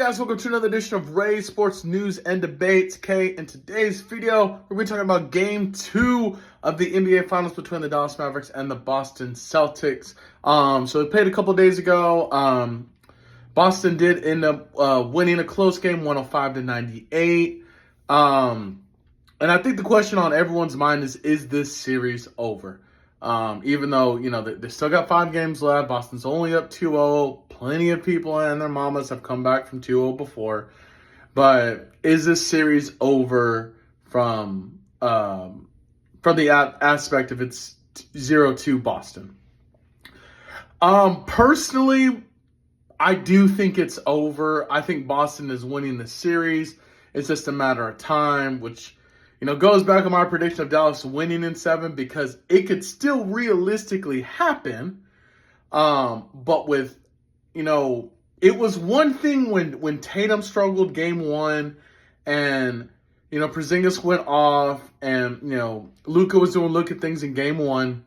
guys, welcome to another edition of Ray Sports News and Debates. Okay, in today's video, we're going to be talking about Game 2 of the NBA Finals between the Dallas Mavericks and the Boston Celtics. So it played a couple days ago. Boston did end up winning a close game, 105-98. And I think the question on everyone's mind is this series over? Even though, they still got 5 games left. Boston's only up 2-0. Plenty of people and their mamas have come back from 2-0 before. But is this series over from the aspect of it's 0-2 Boston? Personally, I do think it's over. I think Boston is winning the series. It's just a matter of time, which goes back on my prediction of Dallas winning in 7 because it could still realistically happen. But with, it was one thing when Tatum struggled game 1 and, Porzingis went off and, Luka was doing Luka things in game 1.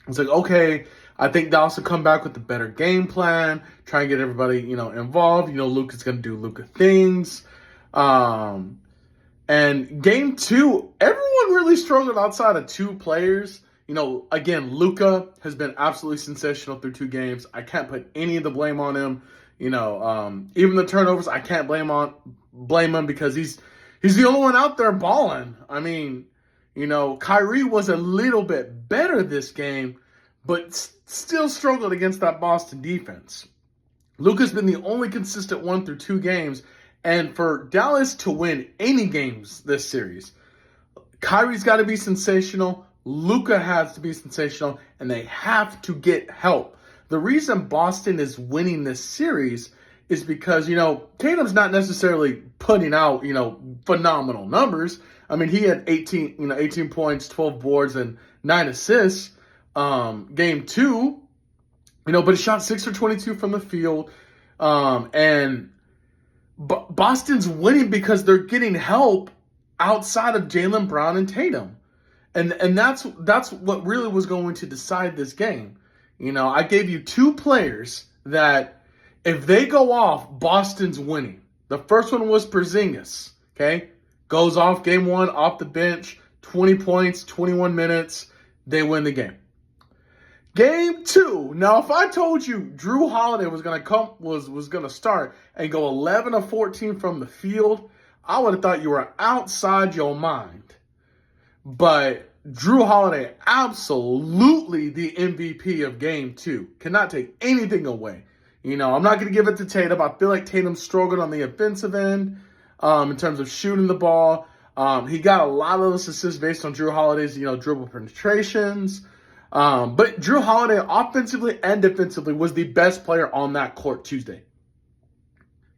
It's like, okay, I think Dallas will come back with a better game plan, try and get everybody, involved. Luka's going to do Luka things. And game 2, everyone really struggled outside of 2 players. Again, Luka has been absolutely sensational through 2 games. I can't put any of the blame on him. Even the turnovers, I can't blame him because he's the only one out there balling. I mean, Kyrie was a little bit better this game, but still struggled against that Boston defense. Luka's been the only consistent one through 2 games. And for Dallas to win any games this series, Kyrie's got to be sensational. Luka has to be sensational, and they have to get help. The reason Boston is winning this series is because, Tatum's not necessarily putting out, phenomenal numbers. I mean, he had 18 points, 12 boards, and 9 assists game 2, but he shot 6 for 22 from the field. Boston's winning because they're getting help outside of Jaylen Brown and Tatum. And that's what really was going to decide this game. I gave you 2 players that if they go off, Boston's winning. The first one was Porzingis, okay? Goes off game 1, off the bench, 20 points, 21 minutes. They win the game. Game 2. Now, if I told you Drew Holiday was gonna start and go 11 of 14 from the field, I would have thought you were outside your mind. But Drew Holiday, absolutely the MVP of Game 2. Cannot take anything away. I'm not going to give it to Tatum. I feel like Tatum struggled on the offensive end in terms of shooting the ball. He got a lot of those assists based on Drew Holiday's, dribble penetrations. But Drew Holiday, offensively and defensively, was the best player on that court Tuesday.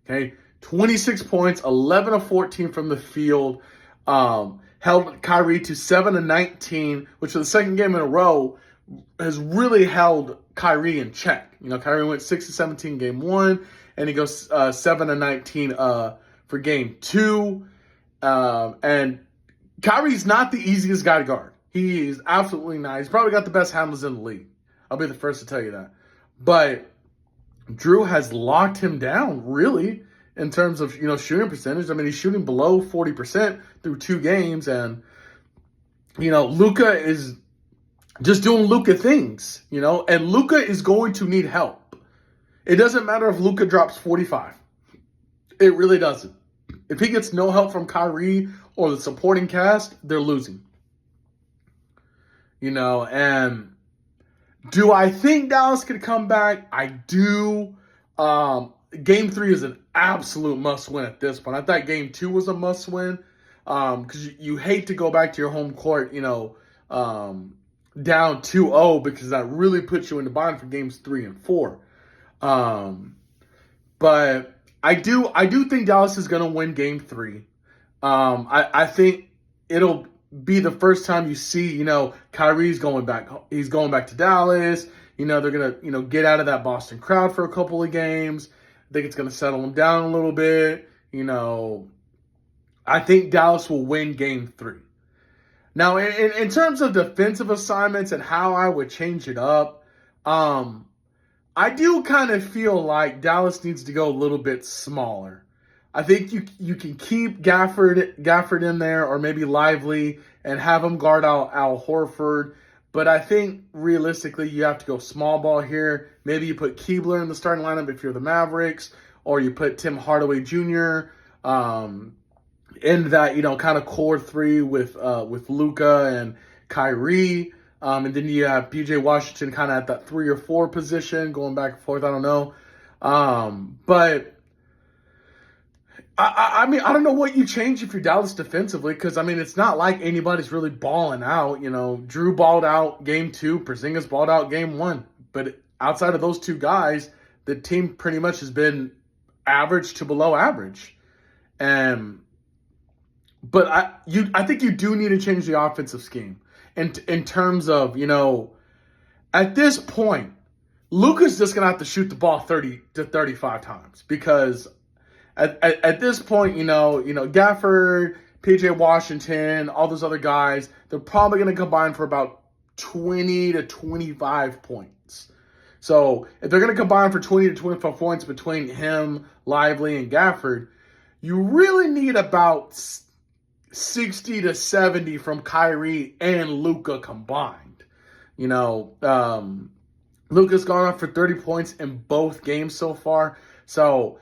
Okay, 26 points, 11 of 14 from the field. Held Kyrie to 7 of 19, which for the second game in a row has really held Kyrie in check. Kyrie went 6 of 17 game 1, and he goes 7 of 19 for game 2. And Kyrie's not the easiest guy to guard. He is absolutely not. He's probably got the best handles in the league. I'll be the first to tell you that. But Drew has locked him down, really, in terms of, shooting percentage. I mean, he's shooting below 40% through 2 games. And, Luka is just doing Luka things, and Luka is going to need help. It doesn't matter if Luka drops 45. It really doesn't. If he gets no help from Kyrie or the supporting cast, they're losing. And do I think Dallas could come back? I do. Game 3 is an absolute must-win at this point. I thought Game 2 was a must-win because you hate to go back to your home court, down 2-0 because that really puts you in the bind for Games 3 and 4. But I do think Dallas is going to win Game 3. I think it'll be the first time you see, Kyrie's going back. He's going back to Dallas. They're going to, get out of that Boston crowd for a couple of games. I think it's going to settle him down a little bit. I think Dallas will win Game 3. Now, in terms of defensive assignments and how I would change it up, I do kind of feel like Dallas needs to go a little bit smaller. I think you can keep Gafford in there, or maybe Lively, and have him guard Al Horford. But I think realistically you have to go small ball here. Maybe you put Keebler in the starting lineup if you're the Mavericks, or you put Tim Hardaway Jr. In that, kind of core three with Luka and Kyrie. And then you have PJ Washington kind of at that 3 or 4 position, going back and forth. I don't know. But I mean, I don't know what you change if you're Dallas defensively, because, I mean, it's not like anybody's really balling out. Drew balled out game 2, Porzingis balled out game 1. But outside of those two guys, the team pretty much has been average to below average. But I think you do need to change the offensive scheme. And in terms of, at this point, Luka's just going to have to shoot the ball 30 to 35 times, because at this point, Gafford, PJ Washington, all those other guys, they're probably going to combine for about 20 to 25 points. So if they're going to combine for 20 to 25 points between him, Lively, and Gafford, you really need about 60 to 70 from Kyrie and Luka combined. Luka's gone off for 30 points in both games so far. So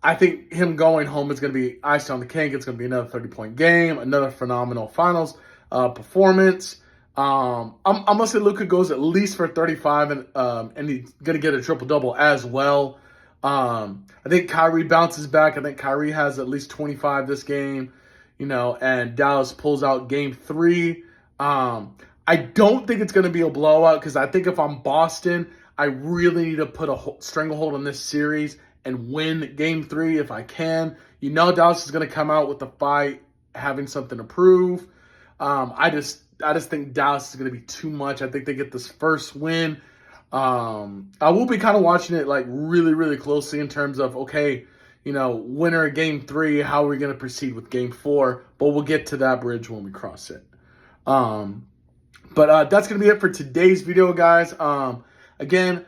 I think him going home is going to be iced on the cake. It's going to be another 30-point game, another phenomenal finals performance. I'm going to say Luka goes at least for 35, and he's going to get a triple-double as well. I think Kyrie bounces back. I think Kyrie has at least 25 this game. And Dallas pulls out game 3. I don't think it's going to be a blowout, because I think if I'm Boston, I really need to put a stranglehold on this series and win game 3 if I can. Dallas is going to come out with the fight, having something to prove. I just think Dallas is going to be too much. I think they get this first win. I will be kind of watching it like really, really closely in terms of, okay, winner of game 3, how are we going to proceed with game 4? But we'll get to that bridge when we cross it. But that's going to be it for today's video, guys. Again,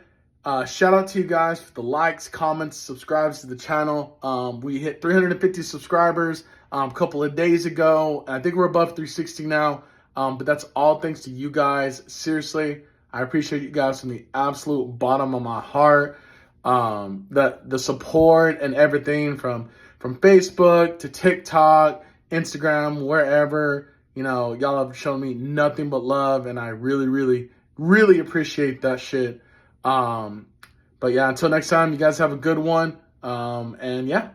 shout out to you guys for the likes, comments, subscribes to the channel. We hit 350 subscribers a couple of days ago. I think we're above 360 now. But that's all thanks to you guys. Seriously, I appreciate you guys from the absolute bottom of my heart. The support and everything from Facebook to TikTok, Instagram, wherever, y'all have shown me nothing but love, and I really, really, really appreciate that shit. But yeah, until next time, you guys have a good one. And yeah.